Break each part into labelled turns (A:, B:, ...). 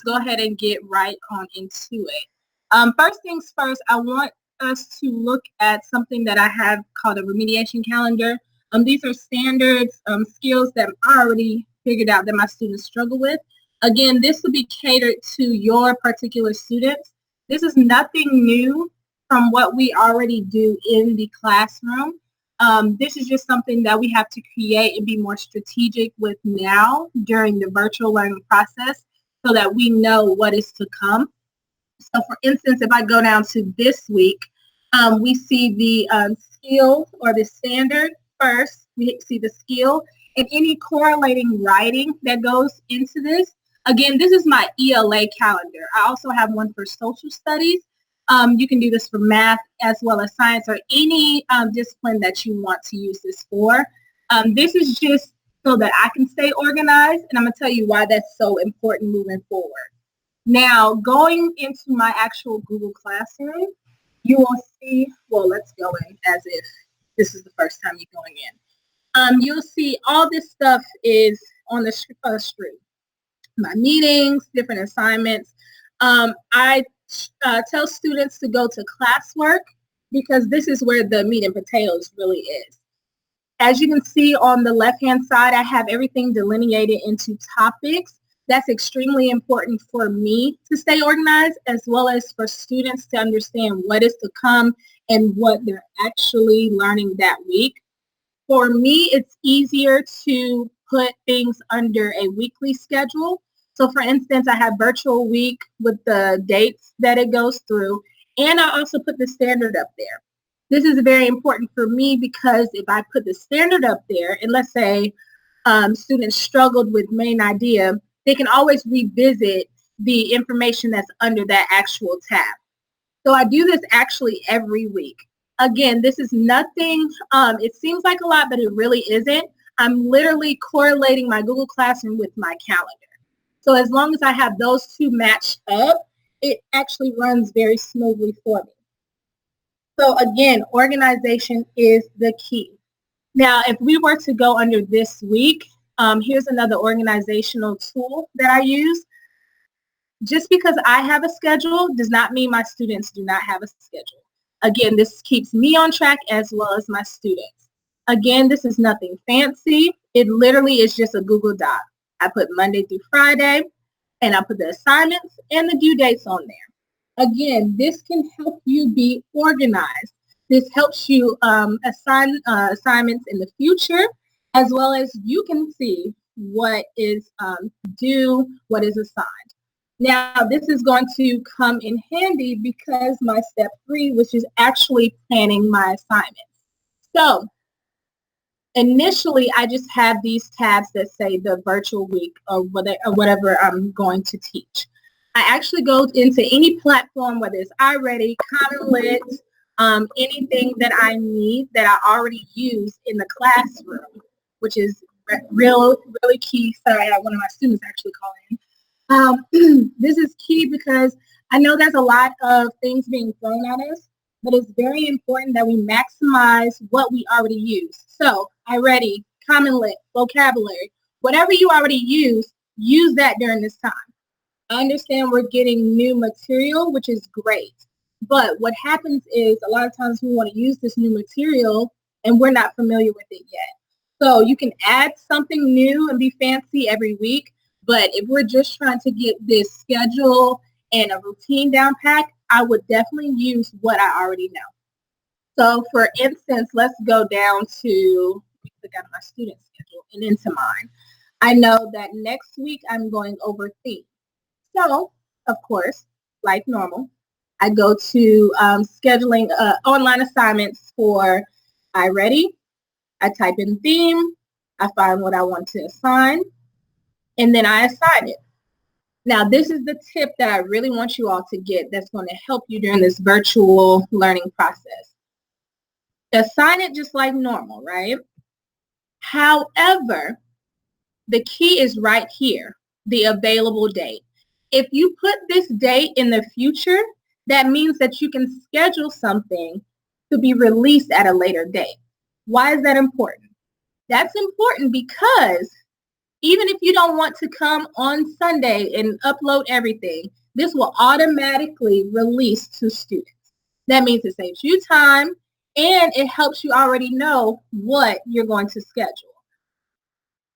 A: just go ahead and get right on into it. First things first, I want us to look at something that I have called a remediation calendar. These are standards, skills that I already figured out that my students struggle with. Again, this will be catered to your particular students. This is nothing new from what we already do in the classroom. This is just something that we have to create and be more strategic with now during the virtual learning process so that we know what is to come. So for instance, if I go down to this week, we see the skill or the standard first. We see the skill and any correlating writing that goes into this. Again, this is my ELA calendar. I also have one for social studies. You can do this for math as well as science or any discipline that you want to use this for. This is just so that I can stay organized, and I'm going to tell you why that's so important moving forward. Now, going into my actual Google Classroom, you will see, well, let's go in as if this is the first time you're going in. You'll see all this stuff is on the screen. My meetings, different assignments. I tell students to go to classwork because this is where the meat and potatoes really is. As you can see on the left-hand side, I have everything delineated into topics. That's extremely important for me to stay organized as well as for students to understand what is to come and what they're actually learning that week. For me, it's easier to put things under a weekly schedule. So for instance, I have virtual week with the dates that it goes through, and I also put the standard up there. This is very important for me because if I put the standard up there, and let's say students struggled with main idea, they can always revisit the information that's under that actual tab. So I do this actually every week. Again, this is nothing, it seems like a lot, but it really isn't. I'm literally correlating my Google Classroom with my calendar. So as long as I have those two matched up, it actually runs very smoothly for me. So again, organization is the key. Now, if we were to go under this week, here's another organizational tool that I use. Just because I have a schedule does not mean my students do not have a schedule. Again, this keeps me on track as well as my students. Again, this is nothing fancy. It literally is just a Google Doc. I put Monday through Friday, and I put the assignments and the due dates on there. Again, this can help you be organized. This helps you assign assignments in the future, as well as you can see what is due, what is assigned. Now, this is going to come in handy because my step 3, which is actually planning my assignments. So initially, I just have these tabs that say the virtual week or whatever I'm going to teach. I actually go into any platform, whether it's iReady, CommonLit, anything that I need that I already use in the classroom, which is really key. Sorry, I had one of my students actually call in. This is key because I know there's a lot of things being thrown at us, but it's very important that we maximize what we already use. So iReady, CommonLit, vocabulary, whatever you already use that during this time. I understand we're getting new material, which is great. But what happens is a lot of times we want to use this new material and we're not familiar with it yet. So you can add something new and be fancy every week. But if we're just trying to get this schedule and a routine down pat, I would definitely use what I already know. So for instance, let's go down to, look at my student schedule and into mine. I know that next week I'm going over themes. So, of course, like normal, I go to scheduling online assignments for iReady. I type in theme. I find what I want to assign. And then I assign it. Now, this is the tip that I really want you all to get that's going to help you during this virtual learning process. Assign it just like normal, right? However, the key is right here, the available date. If you put this date in the future, that means that you can schedule something to be released at a later date. Why is that important? That's important because Even if you don't want to come on Sunday and upload everything, this will automatically release to students. That means it saves you time and it helps you already know what you're going to schedule.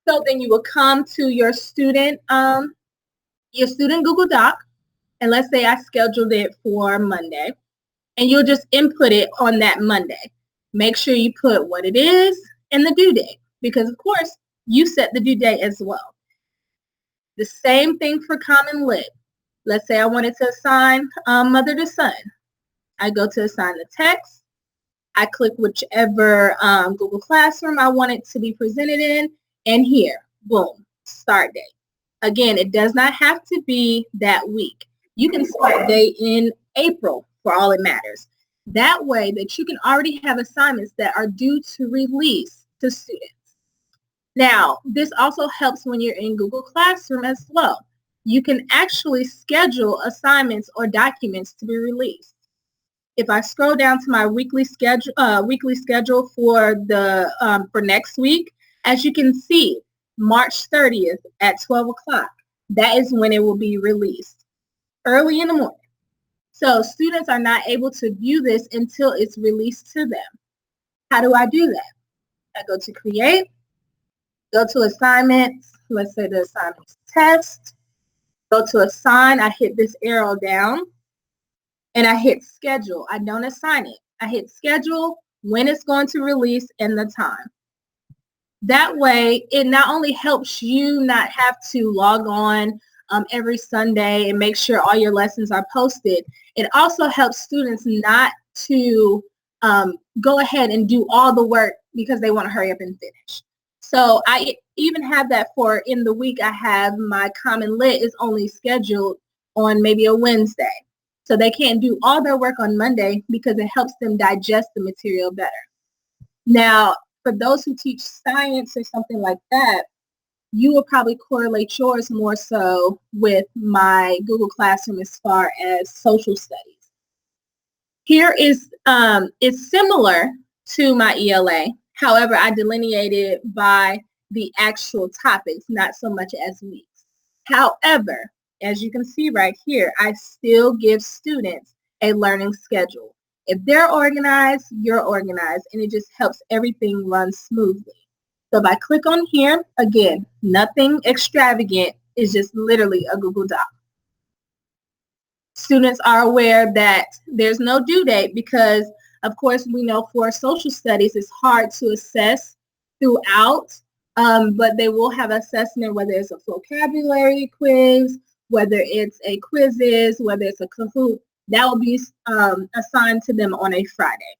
A: So then you will come to your student Google Doc, and let's say I scheduled it for Monday, and you'll just input it on that Monday. Make sure you put what it is and the due date, because of course you set the due date as well. The same thing for Common Lit. Let's say I wanted to assign mother to son. I go to assign the text. I click whichever Google Classroom I want it to be presented in, and here, boom, start date. Again, it does not have to be that week. You can start date in April for all it matters. That way that you can already have assignments that are due to release to students. Now, this also helps when you're in Google Classroom as well. You can actually schedule assignments or documents to be released. If I scroll down to my weekly schedule for the for next week, as you can see, March 30th at 12 o'clock, that is when it will be released, early in the morning. So students are not able to view this until it's released to them. How do I do that? I go to Create, go to Assignments, let's say the assignments test, go to Assign, I hit this arrow down, and I hit Schedule. I don't assign it. I hit Schedule, when it's going to release, and the time. That way, it not only helps you not have to log on every Sunday and make sure all your lessons are posted, it also helps students not to go ahead and do all the work because they want to hurry up and finish. So I even have that for in the week. I have my Common Lit is only scheduled on maybe a Wednesday. So they can't do all their work on Monday because it helps them digest the material better. Now, for those who teach science or something like that, you will probably correlate yours more so with my Google Classroom as far as social studies. Here is, it's similar to my ELA. However, I delineated it by the actual topics, not so much as weeks. However, as you can see right here, I still give students a learning schedule. If they're organized, you're organized, and it just helps everything run smoothly. So if I click on here, again, nothing extravagant, it's just literally a Google Doc. Students are aware that there's no due date because, of course, we know for social studies it's hard to assess throughout, but they will have assessment whether it's a vocabulary quiz, whether it's a quizzes, whether it's a Kahoot. That will be assigned to them on a Friday.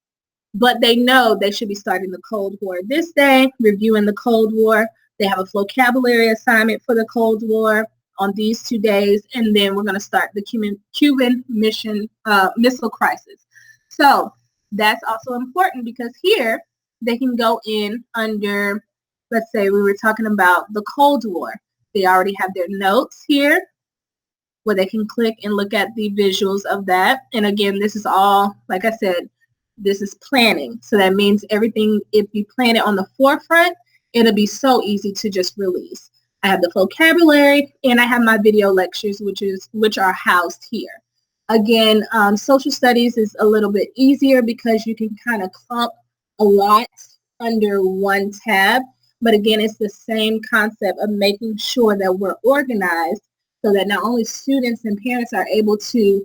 A: But they know they should be starting the Cold War this day, reviewing the Cold War. They have a vocabulary assignment for the Cold War on these 2 days, and then we're going to start the Cuban Missile Crisis. So that's also important because here they can go in under, let's say we were talking about the Cold War. They already have their notes here where they can click and look at the visuals of that. And again, this is all, like I said, this is planning. So that means everything, if you plan it on the forefront, it'll be so easy to just release. I have the vocabulary and I have my video lectures, which are housed here. Again, social studies is a little bit easier because you can kind of clump a lot under one tab. But again, it's the same concept of making sure that we're organized so that not only students and parents are able to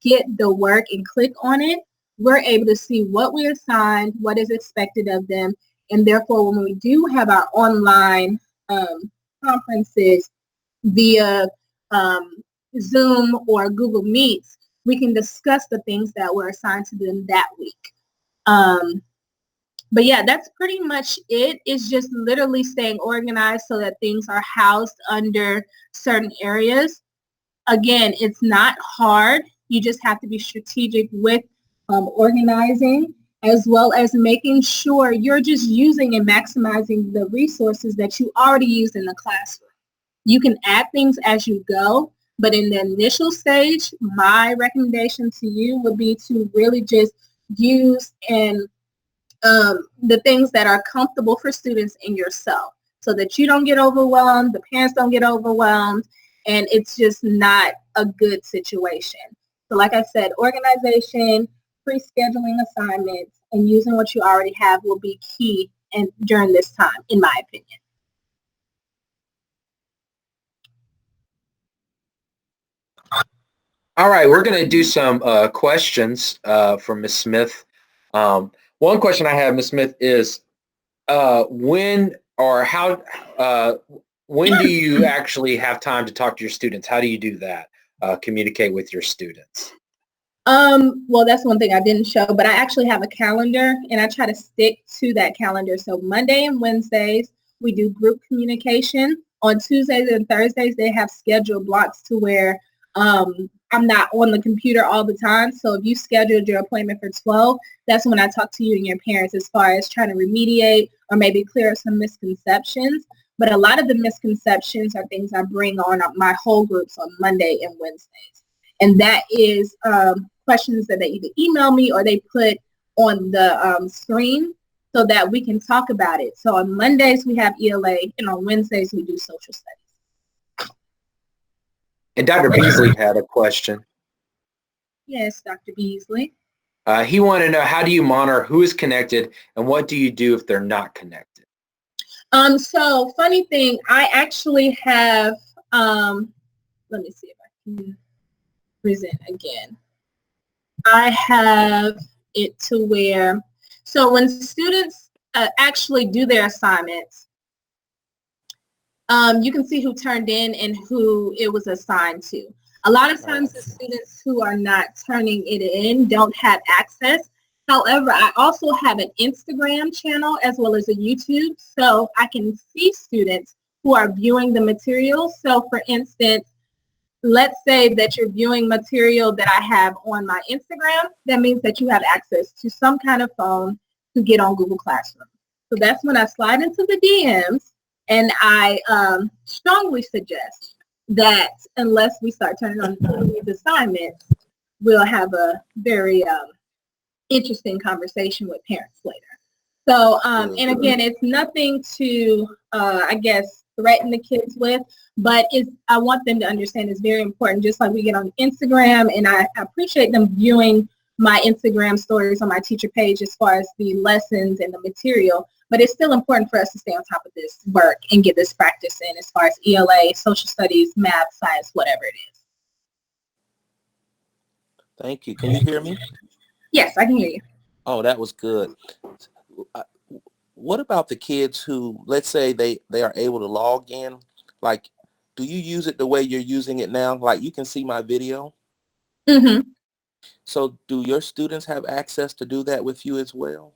A: get the work and click on it, we're able to see what we assigned, what is expected of them, and therefore when we do have our online conferences via Zoom or Google Meets, we can discuss the things that were assigned to them that week. But yeah, that's pretty much it. It's just literally staying organized so that things are housed under certain areas. Again, it's not hard. You just have to be strategic with organizing, as well as making sure you're just using and maximizing the resources that you already use in the classroom. You can add things as you go, but in the initial stage, my recommendation to you would be to really just use and the things that are comfortable for students and yourself. so that you don't get overwhelmed, the parents don't get overwhelmed, and it's just not a good situation. So like I said, organization, pre-scheduling assignments, and using what you already have will be key and during this time, in my opinion.
B: All right, we're going to do some questions from Ms. Smith. One question I have, Ms. Smith, is when or how, when do you actually have time to talk to your students? How do you do that? Communicate with your students?
A: Well, that's one thing I didn't show, but I actually have a calendar and I try to stick to that calendar. So Monday and Wednesdays, we do group communication. On Tuesdays and Thursdays, they have scheduled blocks to where I'm not on the computer all the time. So if you scheduled your appointment for 12, that's when I talk to you and your parents as far as trying to remediate or maybe clear up some misconceptions. But a lot of the misconceptions are things I bring on my whole groups on Monday and Wednesdays. And that is questions that they either email me or they put on the screen so that we can talk about it. So on Mondays, we have ELA, and on Wednesdays, we do social studies.
B: And Dr. Beasley had a question.
A: Yes, Dr. Beasley.
B: He wanted to know, how do you monitor who is connected and what do you do if they're not connected?
A: So funny thing, I actually have, let me see if I can present again. I have it to where, so when students actually do their assignments, you can see who turned in and who it was assigned to. A lot of times the students who are not turning it in don't have access. However, I also have an Instagram channel as well as a YouTube, so I can see students who are viewing the material. So for instance, let's say that you're viewing material that I have on my Instagram. That means that you have access to some kind of phone to get on Google Classroom. So that's when I slide into the DMs, and I strongly suggest that unless we start turning on these assignments, we'll have a very interesting conversation with parents later. So, and again, it's nothing to, I guess, threaten the kids with, but I want them to understand it's very important, just like we get on Instagram, and I appreciate them viewing my Instagram stories on my teacher page as far as the lessons and the material, but it's still important for us to stay on top of this work and get this practice in as far as ELA, social studies, math, science, whatever it is.
C: Thank you. Can you hear me?
A: Yes, I can hear you.
C: Oh, that was good. What about the kids who, let's say they are able to log in? Like, do you use it the way you're using it now? Like, you can see my video.
A: Mm-hmm.
C: So do your students have access to do that with you as well?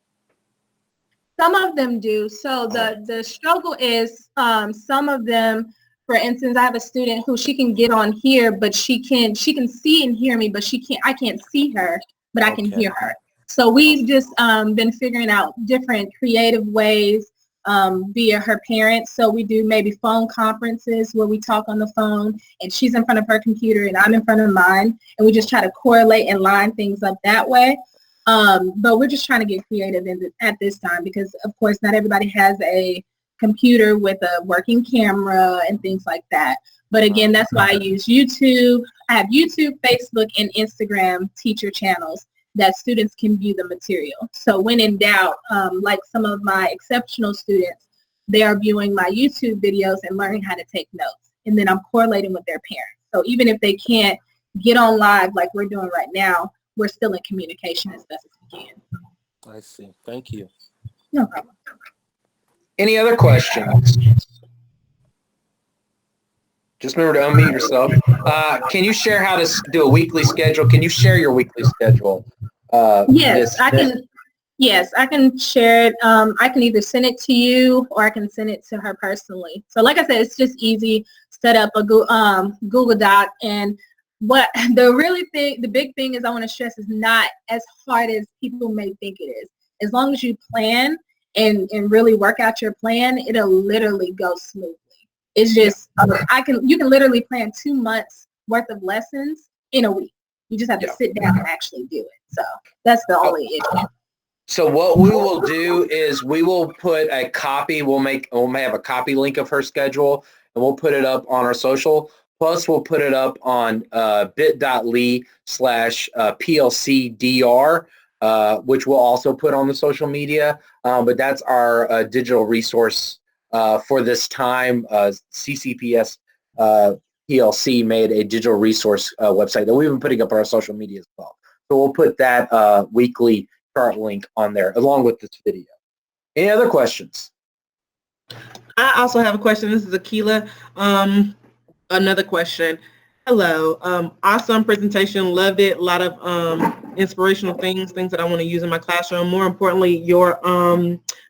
A: Some of them do. So the struggle is some of them, for instance, I have a student who she can get on here, but she can see and hear me, but I can't see her, but I can hear her. So we've just been figuring out different creative ways via her parents. So we do maybe phone conferences where we talk on the phone and she's in front of her computer and I'm in front of mine, and we just try to correlate and line things up that way. But we're just trying to get creative at this time because, of course, not everybody has a computer with a working camera and things like that. But again, that's why I use YouTube. I have YouTube, Facebook, and Instagram teacher channels that students can view the material. So when in doubt, like some of my exceptional students, they are viewing my YouTube videos and learning how to take notes. And then I'm correlating with their parents. So even if they can't get on live like we're doing right now, we're still in communication as best as we can.
C: I see. Thank you.
A: No problem.
B: Any other questions? Just remember to unmute yourself. Can you share how to do a weekly schedule? Can you share your weekly schedule?
A: Yes, I can. Yes, I can share it. I can either send it to you or I can send it to her personally. So like I said, it's just easy. Set up a Google Doc, and what the big thing is I want to stress is not as hard as people may think it is. As long as you plan and really work out your plan, it'll literally go smoothly. It's just you can literally plan 2 months worth of lessons in a week. You just have to sit down and actually do it. So that's the only issue.
B: So what we will do is we will put a copy. We'll have a copy link of her schedule, and we'll put it up on our social. Plus, we'll put it up on bit.ly/PLCDR, which we'll also put on the social media. But that's our digital resource for this time. CCPS PLC made a digital resource website that we've been putting up on our social media as well. So we'll put that weekly chart link on there along with this video. Any other questions?
D: I also have a question. This is Akila. Another question. Hello. Awesome presentation. Loved it. A lot of inspirational things that I want to use in my classroom. More importantly, your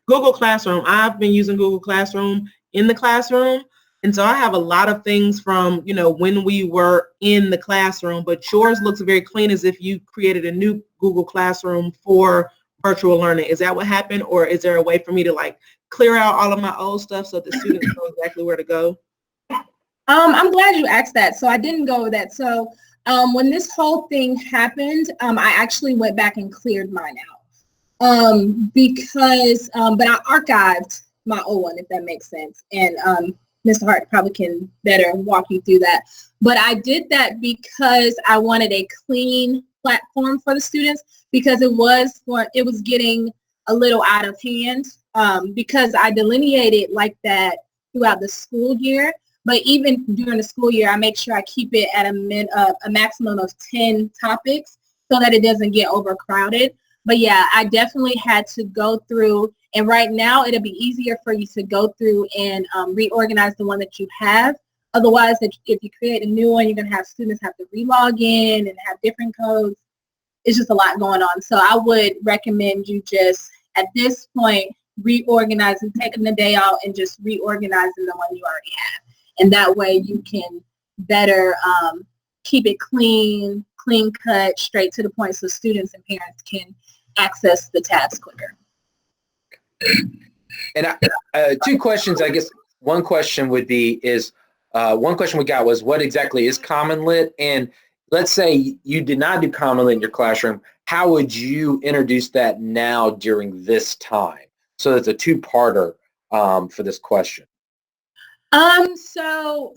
D: Google Classroom. I've been using Google Classroom in the classroom. And so I have a lot of things from, when we were in the classroom, but yours looks very clean, as if you created a new Google Classroom for virtual learning. Is that what happened? Or is there a way for me to clear out all of my old stuff so the students know exactly where to go?
A: I'm glad you asked that. So I didn't go with that. So when this whole thing happened, I actually went back and cleared mine out because, but I archived my old one, if that makes sense. And Mr. Hart probably can better walk you through that. But I did that because I wanted a clean platform for the students, because it was getting a little out of hand because I delineated like that throughout the school year. But even during the school year, I make sure I keep it at a maximum of 10 topics so that it doesn't get overcrowded. But yeah, I definitely had to go through, and right now it'll be easier for you to go through and reorganize the one that you have. Otherwise, if you create a new one, you're going to have students have to re-log in and have different codes. It's just a lot going on. So I would recommend you just, at this point, reorganizing, taking the day out and just reorganizing the one you already have. And that way you can better keep it clean cut, straight to the point, so students and parents can access the tabs quicker.
B: And two questions, I guess. One question would be one question we got was, what exactly is Common Lit? And let's say you did not do Common Lit in your classroom, how would you introduce that now during this time? So it's a two-parter for this question.
A: So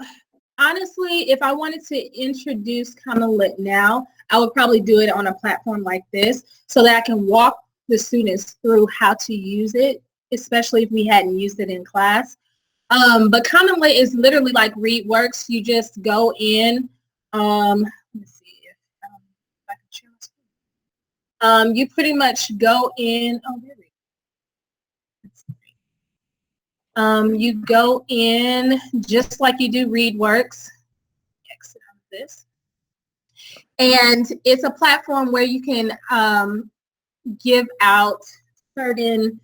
A: honestly, if I wanted to introduce Common Lit now, I would probably do it on a platform like this so that I can walk the students through how to use it, especially if we hadn't used it in class. But Common Lit is literally like ReadWorks. You just go in, let's see if I can share my screen. You pretty much go in, oh, there we go. You go in just like you do ReadWorks. Exit out of this. And it's a platform where you can give out certain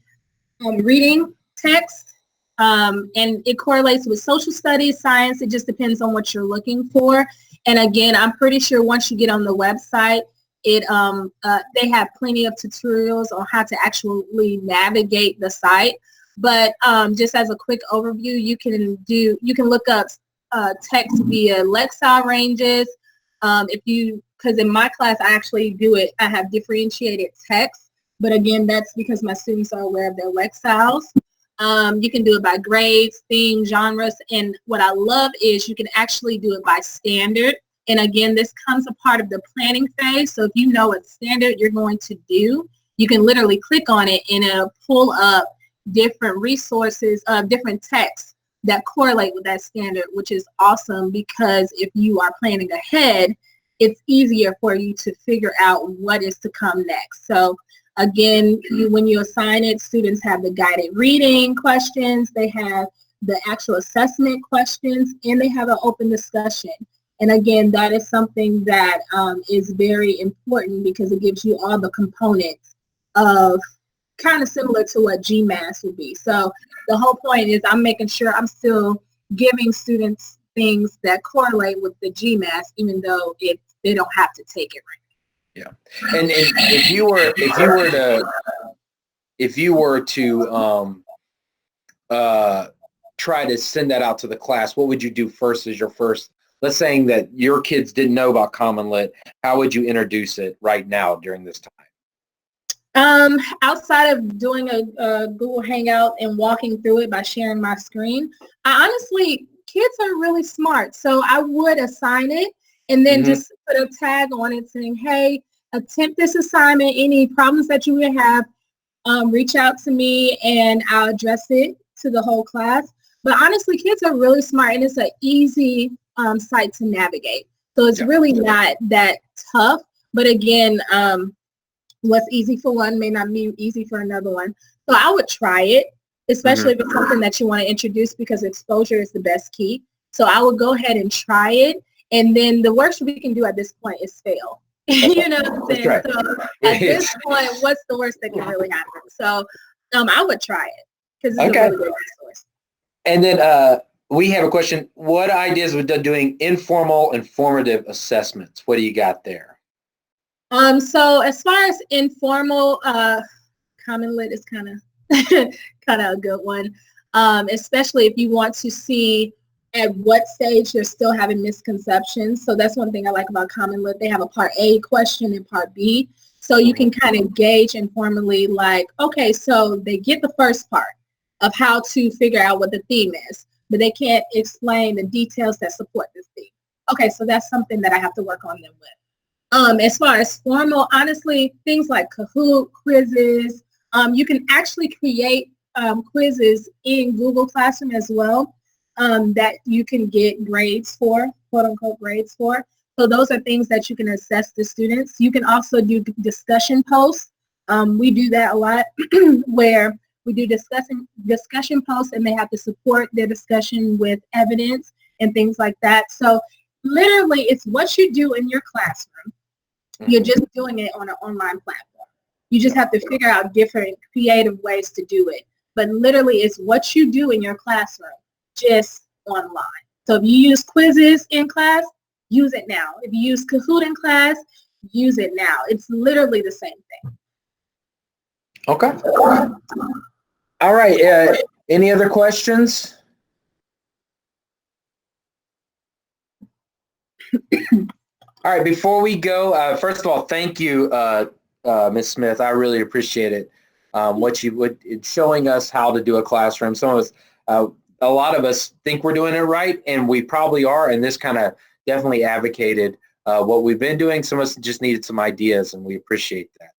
A: reading text, and it correlates with social studies, science. It just depends on what you're looking for. And again, I'm pretty sure once you get on the website, they have plenty of tutorials on how to actually navigate the site. But just as a quick overview, you can look up text via Lexile ranges. Because in my class, I actually do it. I have differentiated text, but again, that's because my students are aware of their Lexiles. You can do it by grades, themes, genres, and what I love is you can actually do it by standard. And again, this comes a part of the planning phase. So if you know what standard you're going to do, you can literally click on it and it'll pull up different resources, different texts that correlate with that standard, which is awesome because if you are planning ahead, it's easier for you to figure out what is to come next. So again, when you assign it, students have the guided reading questions, they have the actual assessment questions, and they have an open discussion. And again, that is something that is very important because it gives you all the components of kind of similar to what GMAS would be. So the whole point is I'm making sure I'm still giving students things that correlate with the GMAS, even though they don't have to take it right.
B: Yeah, and if you were to try to send that out to the class, what would you do first as your first? Let's say that your kids didn't know about Common Lit. How would you introduce it right now during this time?
A: Outside of doing a Google Hangout and walking through it by sharing my screen, I honestly, kids are really smart. So I would assign it and then just put a tag on it saying, hey, attempt this assignment. Any problems that you would have, reach out to me and I'll address it to the whole class. But honestly, kids are really smart and it's an easy site to navigate. So it's really not that tough. But again, what's easy for one may not be easy for another one. So I would try it, especially if it's something that you want to introduce, because exposure is the best key. So I would go ahead and try it. And then the worst we can do at this point is fail. You know what I'm saying?
B: Right.
A: So at this point, what's the worst that can really happen? So I would try it because it's a really good resource.
B: And then we have a question. What ideas with doing informal and formative assessments? What do you got there?
A: So as far as informal, Common Lit is kind of a good one, especially if you want to see at what stage you're still having misconceptions. So that's one thing I like about Common Lit. They have a part A question and part B. So you can kind of gauge informally like, okay, so they get the first part of how to figure out what the theme is, but they can't explain the details that support this theme. Okay, so that's something that I have to work on them with. As far as formal, honestly, things like Kahoot, quizzes, you can actually create quizzes in Google Classroom as well that you can get grades for, quote unquote grades for. So those are things that you can assess the students. You can also do discussion posts. We do that a lot where we do discussion posts and they have to support their discussion with evidence and things like that. So literally, it's what you do in your classroom. You're just doing it on an online platform. You just have to figure out different creative ways to do it. But literally, it's what you do in your classroom, just online. So if you use quizzes in class, use it now. If you use Kahoot in class, use it now. It's literally the same thing.
B: Okay. All right. Any other questions? All right, before we go, first of all, thank you, Ms. Smith. I really appreciate it. Showing us how to do a classroom. Some of us, a lot of us think we're doing it right, and we probably are, and this kind of definitely advocated what we've been doing. Some of us just needed some ideas, and we appreciate that.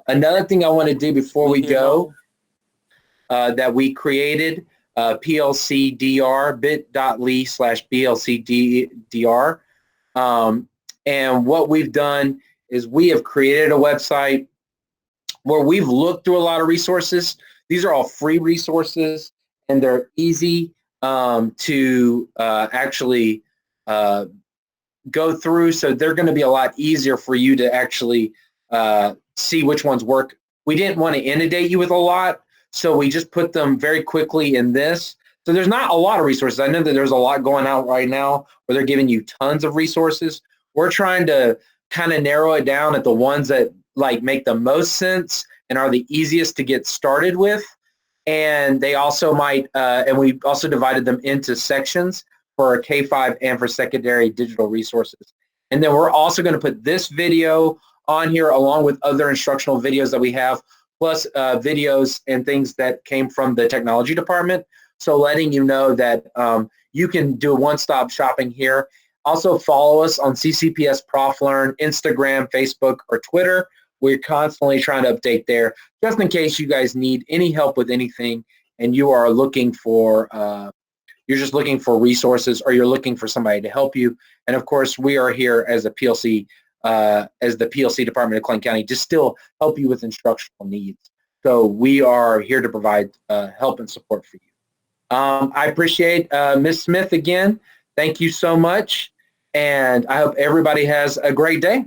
B: Another thing I want to do before we go, that we created PLCDR, bit.ly/BLCDR. And what we've done is we have created a website where we've looked through a lot of resources. These are all free resources, and they're easy to actually go through. So they're going to be a lot easier for you to actually see which ones work. We didn't want to inundate you with a lot, so we just put them very quickly in this. So there's not a lot of resources. I know that there's a lot going out right now where they're giving you tons of resources. We're trying to kind of narrow it down at the ones that like make the most sense and are the easiest to get started with. And they also might, and we also divided them into sections for K-5 and for secondary digital resources. And then we're also going to put this video on here along with other instructional videos that we have, plus videos and things that came from the technology department. So letting you know that you can do one-stop shopping here. Also follow us on CCPS ProfLearn, Instagram, Facebook, or Twitter. We're constantly trying to update there just in case you guys need any help with anything and you are looking for, you're just looking for resources or you're looking for somebody to help you. And of course, we are here as a PLC, as the PLC Department of Clayton County to still help you with instructional needs. So we are here to provide help and support for you. I appreciate Ms. Smith again. Thank you so much. And I hope everybody has a great day.